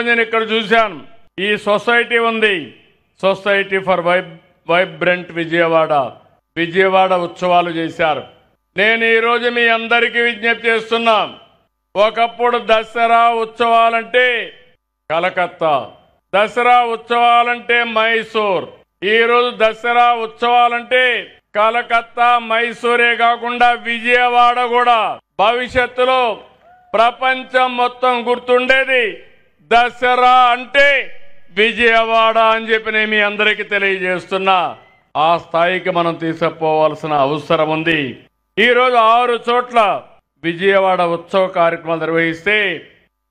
నేను ఇక్కడ చూశాను, ఈ సొసైటీ ఉంది, సొసైటీ ఫర్ వైబ్రెంట్ విజయవాడ ఉత్సవాలు చేశారు. నేను ఈరోజు మీ అందరికీ విజ్ఞప్తి చేస్తున్నా, ఒకప్పుడు దసరా ఉత్సవాలంటే కలకత్తా, దసరా ఉత్సవాలంటే మైసూర్, ఈరోజు దసరా ఉత్సవాలంటే కలకత్తా మైసూరే కాకుండా విజయవాడ కూడా. భవిష్యత్తులో ప్రపంచం మొత్తం గుర్తుండేది దసరా అంటే విజయవాడ అని చెప్పి నేను మీ అందరికీ తెలియజేస్తున్నా. ఆ స్థాయికి మనం తీసుకుపోవాల్సిన అవసరం ఉంది. ఈరోజు 6 చోట్ల విజయవాడ ఉత్సవ కార్యక్రమాలు నిర్వహిస్తే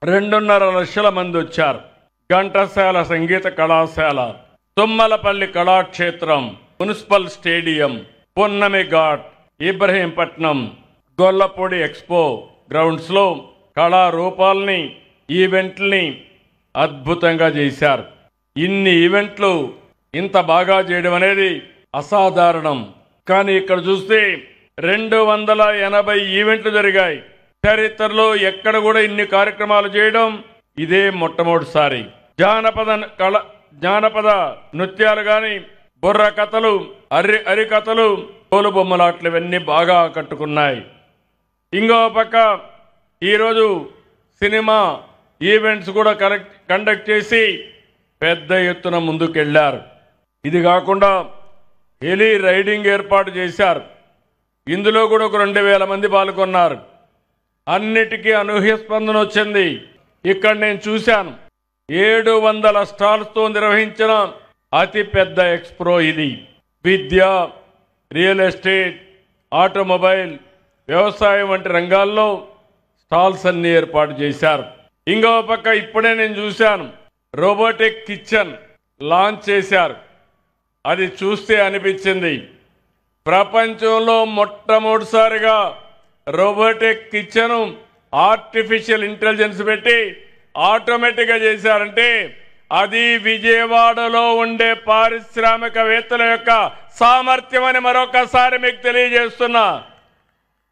2.5 లక్షల మంది వచ్చారు. ఘంటసాల సంగీత కళాశాల, తుమ్మలపల్లి కళాక్షేత్రం, మున్సిపల్ స్టేడియం, పున్నమి ఘాట్, ఇబ్రహీంపట్నం, గొల్లపూడి ఎక్స్పో గ్రౌండ్స్ లో కళారూపాలని, ఈవెంట్లని అద్భుతంగా చేశారు. ఇన్ని ఈవెంట్లు ఇంత బాగా చేయడం అనేది అసాధారణం. కానీ ఇక్కడ చూస్తే 280 ఈవెంట్లు జరిగాయి. చరిత్రలో ఎక్కడ కూడా ఇన్ని కార్యక్రమాలు చేయడం ఇదే మొట్టమొదటిసారి. జానపద నృత్యాలు గాని, బుర్ర కథలు, అరికథలు, తోలు బొమ్మలాట్లు ఇవన్నీ బాగా కట్టుకున్నాయి. ఇంకో పక్క ఈరోజు సినిమా ఈవెంట్స్ కూడా కండక్ట్ చేసి పెద్ద ఎత్తున ముందుకెళ్లారు. ఇది కాకుండా హెలీ రైడింగ్ ఏర్పాటు చేశారు. ఇందులో కూడా ఒక 2,000 మంది పాల్గొన్నారు. అన్నిటికీ అనూహ్య స్పందన వచ్చింది. ఇక్కడ నేను చూశాను, 700 స్టాల్స్తో నిర్వహించిన అతి పెద్ద ఎక్స్పో ఇది. విద్య, రియల్ ఎస్టేట్, ఆటోమొబైల్, వ్యవసాయం వంటి రంగాల్లో స్టాల్స్ అన్ని ఏర్పాటు చేశారు. ఇంకో పక్క ఇప్పుడే నేను చూశాను, రోబోటిక్ కిచెన్ లాంచ్ చేశారు. అది చూస్తే అనిపించింది, ప్రపంచంలో మొట్టమొదటిసారిగా రోబోటిక్ కిచెన్ ఆర్టిఫిషియల్ ఇంటెలిజెన్స్ పెట్టి ఆటోమేటిక్గా చేశారంటే అది విజయవాడలో ఉండే పారిశ్రామికవేత్తల యొక్క సామర్థ్యం అని మరొకసారి మీకు తెలియజేస్తున్నా.